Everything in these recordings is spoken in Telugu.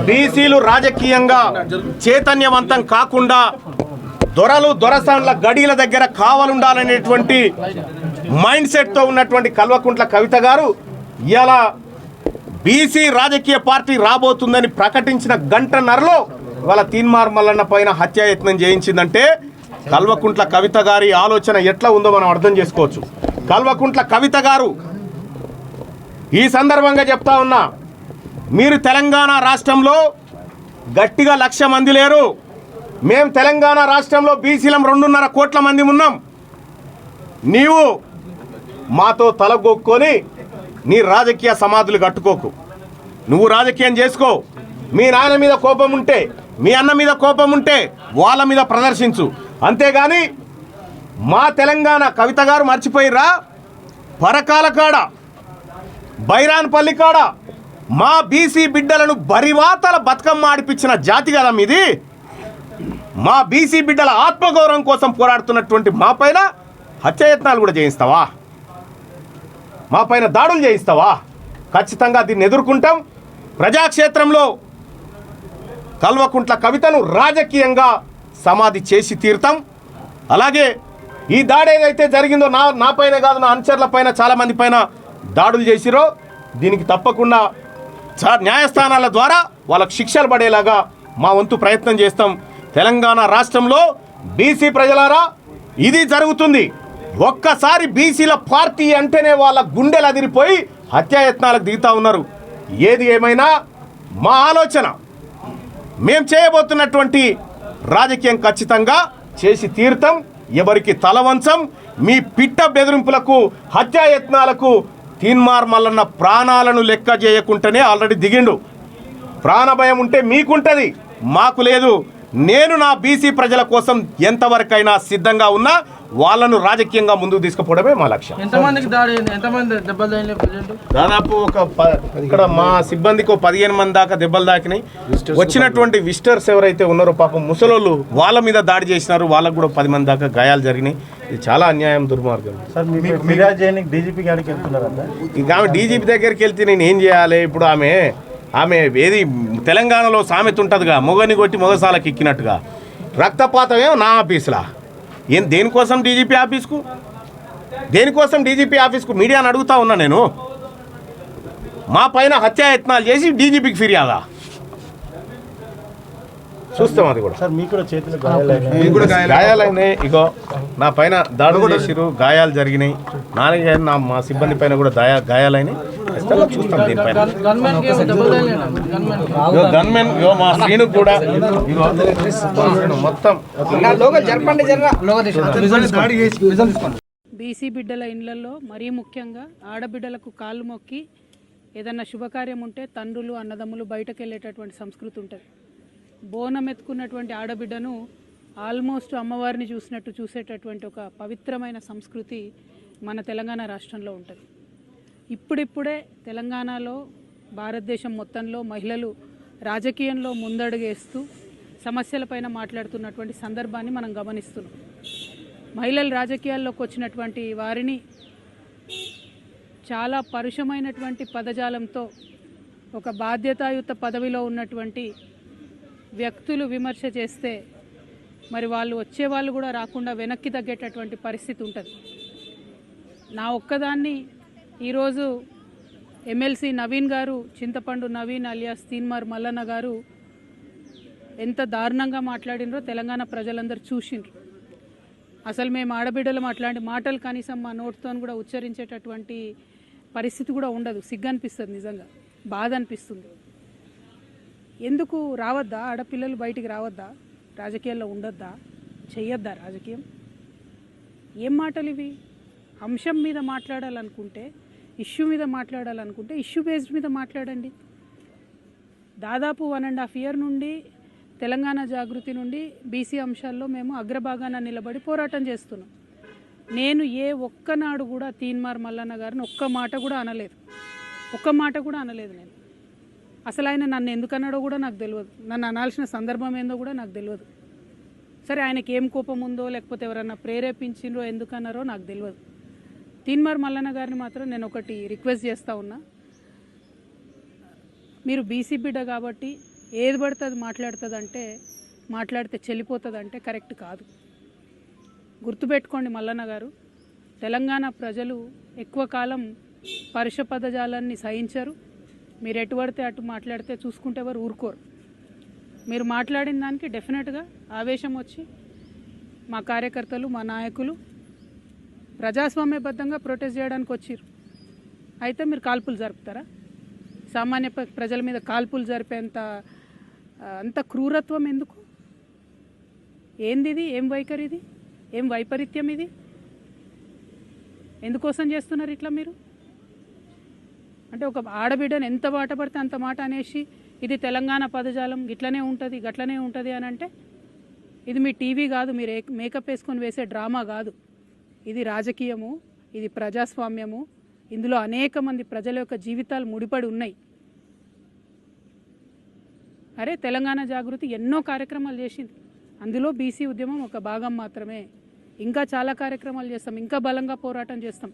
బీసీలు రాజకీయంగా చైతన్యవంతం కాకుండా దొరలు దొరసాన్ల గడిల దగ్గర కావాలుండాలనేటువంటి మైండ్ సెట్తో ఉన్నటువంటి కల్వకుంట్ల కవిత గారు ఇలా బీసీ రాజకీయ పార్టీ రాబోతుందని ప్రకటించిన గంటన్నరలో వాళ్ళ తీన్మార్ మల్లన్న పైన హత్యాయత్నం చేయించిందంటే కల్వకుంట్ల కవిత గారి ఆలోచన ఎట్లా ఉందో మనం అర్థం చేసుకోవచ్చు. కల్వకుంట్ల కవిత గారు ఈ సందర్భంగా చెప్తా ఉన్నా, మీరు తెలంగాణ రాష్ట్రంలో గట్టిగా 1,00,000 మంది లేరు. మేము తెలంగాణ రాష్ట్రంలో బీసీలం 2.5 కోట్ల మంది ఉన్నాం. నీవు మాతో తలగొక్కొని నీ రాజకీయ సమాధులు కట్టుకోకు. నువ్వు రాజకీయం చేసుకో. మీ నాయన మీద కోపం ఉంటే, మీ అన్న మీద కోపం ఉంటే వాళ్ళ మీద ప్రదర్శించు. అంతేగాని మా తెలంగాణ కవిత గారు మర్చిపోయిర్రా? పరకాల కాడ, బైరాన్పల్లి కాడ మా బీసీ బిడ్డలను బరివాతల బతుకమ్మ ఆడిపించిన జాతి కదా మీది. మా బీసీ బిడ్డల ఆత్మగౌరవం కోసం పోరాడుతున్నటువంటి మా పైన హత్యాయత్నాలు కూడా చేయిస్తావా? మా పైన దాడులు చేయిస్తావా? ఖచ్చితంగా దీన్ని ఎదుర్కొంటాం. ప్రజాక్షేత్రంలో కల్వకుంట్ల కవితను రాజకీయంగా సమాధి చేసి తీరుతాం. అలాగే ఈ దాడి ఏదైతే జరిగిందో నా పైన కాదు, నా అనుచరుల పైన, చాలామంది పైన దాడులు చేసిరో దీనికి తప్పకుండా న్యాయస్థానాల ద్వారా వాళ్ళకు శిక్షలు పడేలాగా మా వంతు ప్రయత్నం చేస్తాం. తెలంగాణ రాష్ట్రంలో బీసీ ప్రజలారా ఇది జరుగుతుంది. ఒక్కసారి బీసీల పార్టీ అంటేనే వాళ్ళ గుండెలు అదిరిపోయి హత్యాయత్నాలకు దిగుతూ ఉన్నారు. ఏది ఏమైనా మా ఆలోచన, మేం చేయబోతున్నటువంటి రాజకీయం ఖచ్చితంగా చేసి తీరుతాం. ఎవరికి తలవంచం. మీ పిట్ట బెదిరింపులకు, హత్యాయత్నాలకు తీన్మార్ మల్లన్న ప్రాణాలను లెక్క చేయకుండానే ఆల్రెడీ దిగిండు. ప్రాణభయం ఉంటే మీకుంటుంది, మాకు లేదు. నేను నా బీసీ ప్రజల కోసం ఎంతవరకైనా సిద్ధంగా ఉన్నా. వాళ్ళను రాజకీయంగా ముందుకు తీసుకుపోవడమే మా లక్ష్యం. దాదాపు ఇక్కడ మా సిబ్బందికి 15 మంది దాకా దెబ్బలు తాకినాయి. వచ్చినటువంటి విజిటర్స్ ఎవరైతే ఉన్నారో పాపం ముసలోళ్ళు, వాళ్ళ మీద దాడి చేసినారు. వాళ్ళకు కూడా 10 మంది దాకా గాయాలు జరిగినాయి. ఇది చాలా అన్యాయం, దుర్మార్గం. ఇంకా ఆమె డీజీపీ దగ్గరికి వెళ్తే నేను ఏం చేయాలి? ఇప్పుడు ఆమె ఏది తెలంగాణలో సామెత ఉంటుందిగా, మొగని కొట్టి మొగసాలకు ఎక్కినట్టుగా. రక్తపాతమే నా ఆఫీసులా? దేనికోసం డీజీపీ ఆఫీస్కు? దేనికోసం డీజీపీ ఆఫీస్కు మీడియాను అడుగుతా ఉన్నా నేను. మా పైన హత్యాయత్నాలు చేసి డీజీపీకి ఫిర్యాదా? చూస్తాం అది కూడా. సార్ మీకు కూడా చేతులు గాయాలైనాయి. ఇగో నా పైన దాడులు చేసిరు, గాయాలు జరిగినాయి. మా సిబ్బంది పైన కూడా గాయాలైనాయి. చూస్తాం దీనిపైన. గన్మెన్ మా శ్రీను కూడా మొత్తం బీసీ బిడ్డల ఇళ్లలో మరీ ముఖ్యంగా ఆడబిడ్డలకు కాళ్ళు మొక్కి ఏదన్నా శుభకార్యం ఉంటే తండ్రులు అన్నదమ్ములు బయటకు వెళ్ళేటటువంటి సంస్కృతి ఉంటుంది. బోనం ఎత్తుకున్నటువంటి ఆడబిడ్డను ఆల్మోస్ట్ అమ్మవారిని చూసినట్టు చూసేటటువంటి ఒక పవిత్రమైన సంస్కృతి మన తెలంగాణ రాష్ట్రంలో ఉంటుంది. ఇప్పుడిప్పుడే తెలంగాణలో, భారతదేశం మొత్తంలో మహిళలు రాజకీయంలో ముందడుగేస్తూ సమస్యలపైన మాట్లాడుతున్నటువంటి సందర్భాన్ని మనం గమనిస్తున్నాం. మహిళలు రాజకీయాల్లోకి వచ్చినటువంటి వారిని చాలా పరుషమైనటువంటి పదజాలంతో ఒక బాధ్యతాయుత పదవిలో ఉన్నటువంటి వ్యక్తులు విమర్శ చేస్తే మరి వాళ్ళు వచ్చేవాళ్ళు కూడా రాకుండా వెనక్కి తగ్గేటటువంటి పరిస్థితి ఉంటుంది. నా ఒక్కదాన్ని ఈరోజు ఎమ్మెల్సీ నవీన్ గారు, చింతపండు నవీన్ అలియాస్ తీన్మార్ మల్లన్న గారు ఎంత దారుణంగా మాట్లాడినరో తెలంగాణ ప్రజలందరూ చూసిండ్రు. అసలు మేము ఆడబిడ్డలు అట్లాంటి మాటలు కనీసం మా నోటితో కూడా ఉచ్చరించేటటువంటి పరిస్థితి కూడా ఉండదు. సిగ్గు అనిపిస్తుంది, నిజంగా బాధ అనిపిస్తుంది. ఎందుకు రావద్దా? ఆడపిల్లలు బయటికి రావద్దా? రాజకీయాల్లో ఉండొద్దా? చెయ్యొద్దా రాజకీయం? ఏం మాటలు ఇవి? అంశం మీద మాట్లాడాలనుకుంటే, ఇష్యూ మీద మాట్లాడాలనుకుంటే ఇష్యూ బేస్డ్ మీద మాట్లాడండి. దాదాపు 1.5 year నుండి తెలంగాణ జాగృతి నుండి బీసీ అంశాల్లో మేము అగ్రభాగాన నిలబడి పోరాటం చేస్తున్నాం. నేను ఏ ఒక్కనాడు కూడా తీన్మార్ మల్లన్న గారిని ఒక్క మాట కూడా అనలేదు. నేను అసలు ఆయన నన్ను ఎందుకన్నాడో కూడా నాకు తెలియదు. నన్ను అనాల్సిన సందర్భం ఏందో కూడా నాకు తెలియదు. సరే, ఆయనకి ఏం కోపం ఉందో లేకపోతే ఎవరన్నా ప్రేరేపించిండ్రో ఎందుకన్నారో నాకు తెలియదు. తీన్మార్ మల్లన్న గారిని మాత్రం నేను ఒకటి రిక్వెస్ట్ చేస్తూ ఉన్నా. మీరు బీసీ బిడ్డ కాబట్టి ఏది పడితే అది మాట్లాడితే చెల్లిపోతుందంటే కరెక్ట్ కాదు. గుర్తుపెట్టుకోండి మల్లన్న గారు, తెలంగాణ ప్రజలు ఎక్కువ కాలం పరుష పదజాలాన్ని సహించరు. మీరు ఎటు పడితే అటు మాట్లాడితే చూసుకుంటే ఎవరు ఊరుకోరు. మీరు మాట్లాడిన దానికి డెఫినెట్గా ఆవేశం వచ్చి మా కార్యకర్తలు, మా నాయకులు ప్రజాస్వామ్యబద్ధంగా ప్రొటెస్ట్ చేయడానికి వచ్చారు. అయితే మీరు కాల్పులు జరుపుతారా? సామాన్య ప్రజల మీద కాల్పులు జరిపేంత అంత క్రూరత్వం ఎందుకు? ఏంది ఇది? ఏం వైఖరి ఇది? ఏం వైపరీత్యం ఇది? ఎందుకోసం చేస్తున్నారు ఇట్లా మీరు? అంటే ఒక ఆడబిడ్డను ఎంత మాట పడితే అంత మాట అనేసి ఇది తెలంగాణ పదజాలం ఇట్లనే ఉంటుంది గట్లనే ఉంటుంది అని అంటే ఇది మీ టీవీ కాదు, మీరు మేకప్ వేసుకొని వేసే డ్రామా కాదు. ఇది రాజకీయము, ఇది ప్రజాస్వామ్యము. ఇందులో అనేక మంది ప్రజల యొక్క జీవితాలు ముడిపడి ఉన్నాయి. అరే తెలంగాణ జాగృతి ఎన్నో కార్యక్రమాలు చేసింది, అందులో బీసీ ఉద్యమం ఒక భాగం మాత్రమే. ఇంకా చాలా కార్యక్రమాలు చేస్తాం, ఇంకా బలంగా పోరాటం చేస్తాం.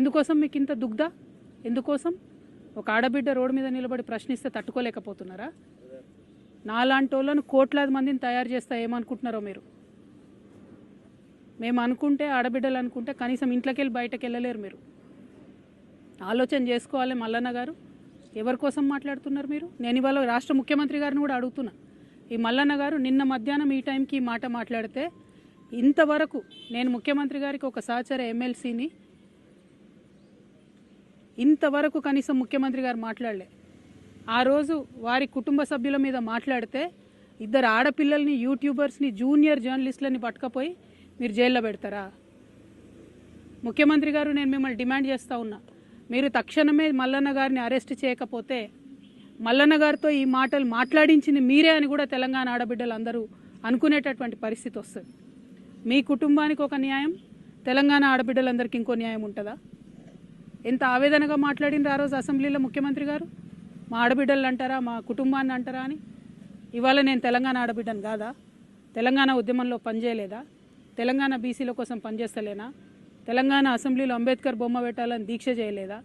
ఎందుకోసం మీకు ఇంత దుగ్ధ? ఎందుకోసం? ఒక ఆడబిడ్డ రోడ్డు మీద నిలబడి ప్రశ్నిస్తే తట్టుకోలేకపోతున్నారా? నాలాంటి వాళ్ళను కోట్లాది మందిని తయారు చేస్తా ఏమనుకుంటున్నారో మీరు? మేము అనుకుంటే, ఆడబిడ్డలు అనుకుంటే కనీసం ఇంట్లోకి వెళ్ళి బయటకు వెళ్ళలేరు. మీరు ఆలోచన చేసుకోవాలి మల్లన్న గారు. ఎవరి కోసం మాట్లాడుతున్నారు మీరు? నేను ఇవాళ రాష్ట్ర ముఖ్యమంత్రి గారిని కూడా అడుగుతున్నా, ఈ మల్లన్న గారు నిన్న మధ్యాహ్నం ఈ టైంకి ఈ మాట మాట్లాడితే ఇంతవరకు నేను ముఖ్యమంత్రి గారికి ఒక సహచర ఎమ్మెల్సీని ఇంతవరకు కనీసం ముఖ్యమంత్రి గారు మాట్లాడలే. ఆ రోజు వారి కుటుంబ సభ్యుల మీద మాట్లాడితే 2 ఆడపిల్లల్ని, యూట్యూబర్స్ని, జూనియర్ జర్నలిస్టులని పట్టుకపోయి మీరు జైల్లో పెడతారా? ముఖ్యమంత్రి గారు, నేను మిమ్మల్ని డిమాండ్ చేస్తూ ఉన్నా, మీరు తక్షణమే మల్లన్న గారిని అరెస్ట్ చేయకపోతే మల్లన్న గారితో ఈ మాటలు మాట్లాడించింది మీరే అని కూడా తెలంగాణ ఆడబిడ్డలు అందరూ అనుకునేటటువంటి పరిస్థితి వస్తుంది. మీ కుటుంబానికి ఒక న్యాయం, తెలంగాణ ఆడబిడ్డలందరికీ ఇంకో న్యాయం ఉంటుందా? ఎంత ఆవేదనగా మాట్లాడినారు ఆ రోజు అసెంబ్లీలో ముఖ్యమంత్రి గారు. మా ఆడబిడ్డలు అంటారా, మా కుటుంబాన్ని అంటారా అని. ఇవాళ నేను తెలంగాణ ఆడబిడ్డను కాదా? తెలంగాణ ఉద్యమంలో పనిచేయలేదా? తెలంగాణ బీసీల కోసం పనిచేస్తలేనా? తెలంగాణ అసెంబ్లీలో అంబేద్కర్ బొమ్మ పెట్టాలని దీక్ష చేయలేదా?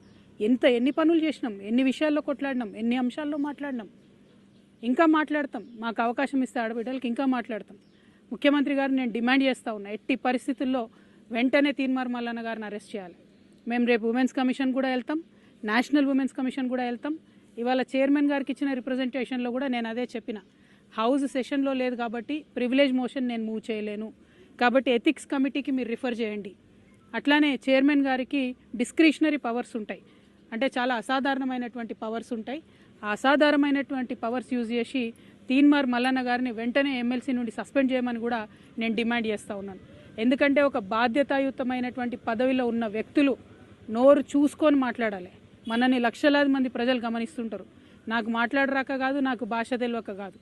ఎన్ని పనులు చేసినాం, ఎన్ని విషయాల్లో కొట్లాడినాం, ఎన్ని అంశాల్లో మాట్లాడినాం, ఇంకా మాట్లాడతాం. మాకు అవకాశం ఇస్తే ఆడబిడ్డలకి ఇంకా మాట్లాడతాం. ముఖ్యమంత్రి గారు నేను డిమాండ్ చేస్తూ ఉన్నా, ఎట్టి పరిస్థితుల్లో వెంటనే తీన్మార్ మల్లన్న గారిని అరెస్ట్ చేయాలి. మేము రేపు ఉమెన్స్ కమిషన్ కూడా వెళ్తాం, నేషనల్ ఉమెన్స్ కమిషన్ కూడా వెళ్తాం. ఇవాళ చైర్మన్ గారికి ఇచ్చిన రిప్రజెంటేషన్లో కూడా నేను అదే చెప్పిన, హౌస్ సెషన్లో లేదు కాబట్టి ప్రివిలేజ్ మోషన్ నేను మూవ్ చేయలేను, కాబట్టి ఎథిక్స్ కమిటీకి మీరు రిఫర్ చేయండి. అట్లానే చైర్మన్ గారికి డిస్క్రిషనరీ పవర్స్ ఉంటాయి, అంటే చాలా అసాధారణమైనటువంటి పవర్స్ ఉంటాయి. ఆ అసాధారణమైనటువంటి పవర్స్ యూజ్ చేసి తీన్మార్ మల్లన్న గారిని వెంటనే ఎమ్మెల్సీ నుండి సస్పెండ్ చేయమని కూడా నేను డిమాండ్ చేస్తూ ఉన్నాను. ఎందుకంటే ఒక బాధ్యతాయుతమైనటువంటి పదవిలో ఉన్న వ్యక్తులు నోరు చూసుకొని మాట్లాడాలి. మనని లక్షలాది మంది ప్రజలు గమనిస్తుంటారు. నాకు మాట్లాడరాక కాదు, నాకు భాష తెలియక కాదు,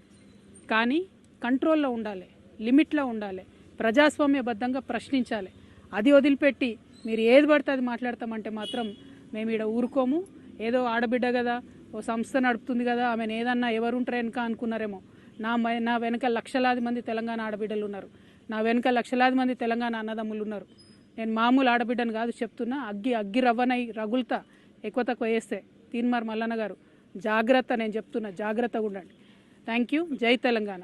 కానీ కంట్రోల్లో ఉండాలి, లిమిట్లో ఉండాలి, ప్రజాస్వామ్యబద్ధంగా ప్రశ్నించాలి. అది వదిలిపెట్టి మీరు ఏది పడితే అది మాట్లాడతామంటే మాత్రం మేము ఇక్కడ ఊరుకోము. ఏదో ఆడబిడ్డ కదా, ఓ సంస్థ నడుపుతుంది కదా, ఆమెను ఏదన్నా ఎవరుంటారు వెనక అనుకున్నారేమో. నా వెనక లక్షలాది మంది తెలంగాణ ఆడబిడ్డలు ఉన్నారు, నా వెనక లక్షలాది మంది తెలంగాణ అన్నదమ్ములు ఉన్నారు. నేను మామూలు ఆడబిడ్డను కాదు చెప్తున్నా, అగ్గి రవ్వనై రగులుతా ఎక్కువ తక్కువ వేస్తే. తీన్మార్ మల్లన్న గారు జాగ్రత్త, నేను చెప్తున్నా, జాగ్రత్తగా ఉండండి. Thank you. జై తెలంగాణ.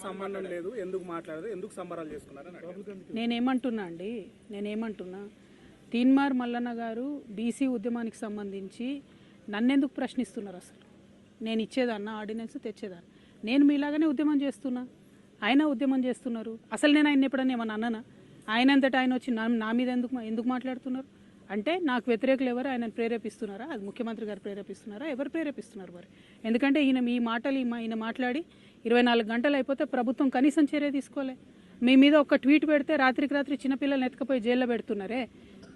సంబంధం లేదు, ఎందుకు మాట్లాడదు, ఎందుకు సంబరాలు చేసుకున్నారు? నేనేమంటున్నా తీన్మార్ మల్లన్న గారు బీసీ ఉద్యమానికి సంబంధించి నన్నెందుకు ప్రశ్నిస్తున్నారు? అసలు నేను ఇచ్చేదాన్న ఆర్డినెన్స్ తెచ్చేదాన్ని. నేను మీలాగానే ఉద్యమం చేస్తున్నా, ఆయన ఉద్యమం చేస్తున్నారు. అసలు నేను ఆయన ఎప్పుడన్నా ఏమన్నా అన్నానా? ఆయన అంతటా ఆయన వచ్చి నా మీద ఎందుకు మాట్లాడుతున్నారు అంటే నాకు వ్యతిరేకులు ఎవరు ఆయనను ప్రేరేపిస్తున్నారా? అది ముఖ్యమంత్రి గారు ప్రేరేపిస్తున్నారా? ఎవరు ప్రేరేపిస్తున్నారు మరి? ఎందుకంటే ఈయన మాట్లాడి 24 గంటలు అయిపోతే ప్రభుత్వం కనీసం చర్య తీసుకోలే. మీ మీద ఒక ట్వీట్ పెడితే రాత్రికి రాత్రి చిన్నపిల్లల్ని ఎత్తుకపోయి జైల్లో పెడుతున్నారే.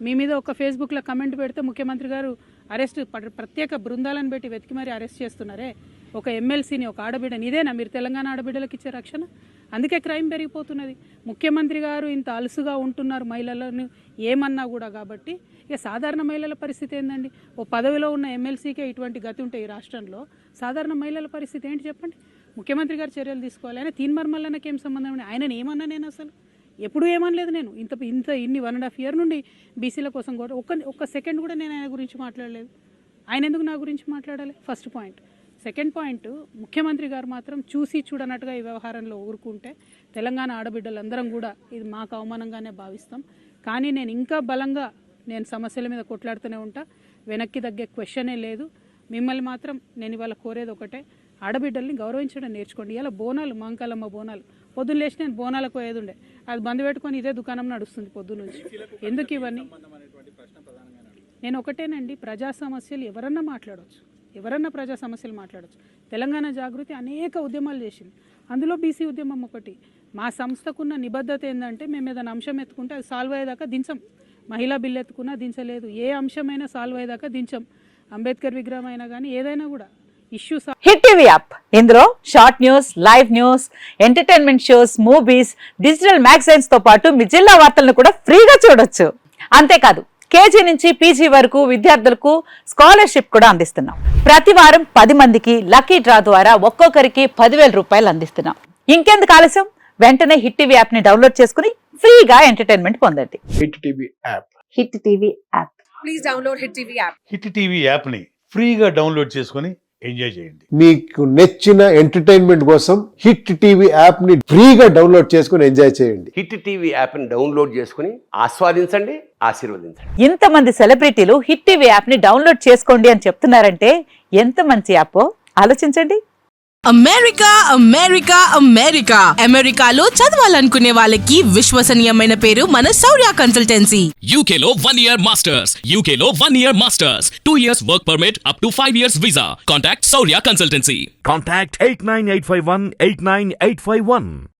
మీ మీద ఒక ఫేస్బుక్లో కమెంట్ పెడితే ముఖ్యమంత్రి గారు అరెస్ట్, ప్రత్యేక బృందాలను పెట్టి వెతికి మరీ అరెస్ట్ చేస్తున్నారే. ఒక ఎమ్మెల్సీని, ఒక ఆడబిడ్డని. ఇదేనా మీరు తెలంగాణ ఆడబిడ్డలకు ఇచ్చే రక్షణ? అందుకే క్రైమ్ పెరిగిపోతున్నది. ముఖ్యమంత్రి గారు ఇంత అలుసుగా ఉంటున్నారు మహిళలను ఏమన్నా కూడా. కాబట్టి ఇక సాధారణ మహిళల పరిస్థితి ఏందండి? ఓ పదవిలో ఉన్న ఎమ్మెల్సీకే ఇటువంటి గతి ఉంటే ఈ రాష్ట్రంలో సాధారణ మహిళల పరిస్థితి ఏంటి చెప్పండి? ముఖ్యమంత్రి గారు చర్యలు తీసుకోవాలి. ఆయన తీన్మార్ మల్లన్నకి ఏం సంబంధం? ఆయనని ఏమన్నా నేను అసలు ఎప్పుడు ఏమనలేదు నేను ఇన్ని 1.5 year నుండి బీసీల కోసం కూడా ఒక్క సెకండ్ కూడా నేను ఆయన గురించి మాట్లాడలేదు. ఆయన ఎందుకు నా గురించి మాట్లాడాలి? First point. సెకండ్ పాయింట్, ముఖ్యమంత్రి గారు మాత్రం చూసి చూడనట్టుగా ఈ వ్యవహారంలో ఊరుకుంటే తెలంగాణ ఆడబిడ్డలందరం కూడా ఇది మాకు అవమానంగానే భావిస్తాం. కానీ నేను ఇంకా బలంగా నేను సమస్యల మీద కొట్లాడుతూనే ఉంటా. వెనక్కి తగ్గే క్వశ్చనే లేదు. మిమ్మల్ని మాత్రం నేను ఇవాళ కోరేది ఒకటే, ఆడబిడ్డల్ని గౌరవించడం నేర్చుకోండి. ఇలా బోనాలు, మాంకాలమ్మ బోనాలు, పొద్దున్న లేచి నేను బోనాలకు పోయేది అది బంద్ పెట్టుకొని ఇదే దుకాణం నడుస్తుంది పొద్దున్న నుంచి. ఎందుకు ఇవన్నీ? నేను ఒకటేనండి, ప్రజా సమస్యలు ఎవరన్నా మాట్లాడవచ్చు, ఎవరన్నా ప్రజా సమస్యలు మాట్లాడవచ్చు. తెలంగాణ జాగృతి అనేక ఉద్యమాలు చేసింది, అందులో బీసీ ఉద్యమం ఒకటి. మా సంస్థకున్న నిబద్ధత ఏంటంటే మేము ఏదైనా అంశం ఎత్తుకుంటే అది సాల్వ్ అయ్యేదాకా దించం. మహిళా బిల్లు ఎత్తుకున్నా దించలేదు, ఏ అంశమైనా సాల్వ్ అయ్యేదాకా దించం. అంబేద్కర్ విగ్రహం అయినా కానీ ఏదైనా కూడా ఇష్యూ. హిట్ టీవీ యాప్, ఇందులో short news, live news, entertainment shows, movies, digital magazines తో పాటు మీ జిల్లా వార్తలను కూడా ఫ్రీగా చూడొచ్చు. అంతేకాదు కేజీ నుంచి పీజీ వరకు విద్యార్థులకు స్కాలర్షిప్ కూడా అందిస్తున్నాం. ప్రతి వారం 10 మందికి లక్కీ డ్రా ద్వారా ఒక్కొక్కరికి 10,000 రూపాయలు అందిస్తున్నాం. ఇంకెందుకు ఆలస్యం, వెంటనే హిట్ టీవీ యాప్ ని డౌన్లోడ్ చేసుకుని ఫ్రీగా ఎంటర్టైన్మెంట్ పొందండి. Hit TV app. Hit TV app. Please download hit TV app. Hit TV app ని ఫ్రీగా డౌన్లోడ్ చేసుకొని ఎంజాయ్ చేయండి. మీకు నచ్చిన ఎంటర్టైన్మెంట్ కోసం హిట్ టీవీ యాప్ ని ఫ్రీగా డౌన్లోడ్ చేసుకుని ఎంజాయ్ చేయండి. హిట్ టీవీ యాప్ ని డౌన్లోడ్ చేసుకుని ఆస్వాదించండి, ఆశీర్వదించండి. ఇంతమంది సెలబ్రిటీలు హిట్ టీవీ యాప్ ని డౌన్లోడ్ చేసుకోండి అని చెప్తున్నారంటే ఎంత మంచి యాప్ ఆలోచించండి. అమెరికా అమెరికా అమెరికా అమెరికాలో చదవాలనుకునే వాళ్ళకి విశ్వసనీయమైన పేరు మన శౌర్య కన్సల్టెన్సీ. UK లో 1 year masters, UK లో 1 year masters, 2 years work permit up to 5 years visa. Contact Saurya Consultancy. Contact 89851 89851.